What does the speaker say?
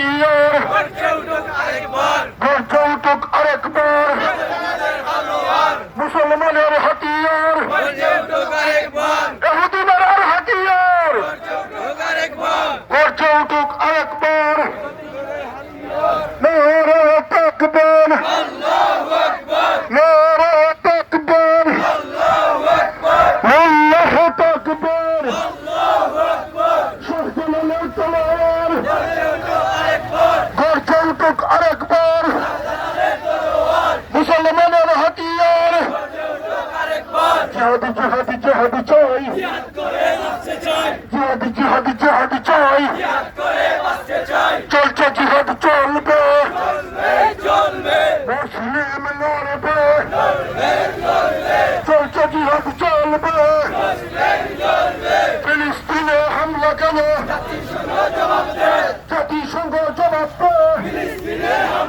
হাতিয়ার গর্জে উঠুক আরেকবার মুসলমানের হাতিয়ার ইহুদিদের হাতিয়ার গর্জে উঠুক আরেকবার নারে তাকবীর নারে তাকবীর আল্লাহু তাকবীর শাহজালালের তলোয়ার গর্জে উঠুক আরেকবার মুসলমানের হাতিয়ার জিহাদি জিহাদি জিহাদি চাই জিহাদি জিহাদি জিহাদি চাই চলছে জিহাদ চলবে মুসলিম লড়বে চলছে জিহাদ চলবে ফিলিস্তিনে হামলা কেন জাতিসংঘ জবাব দেয়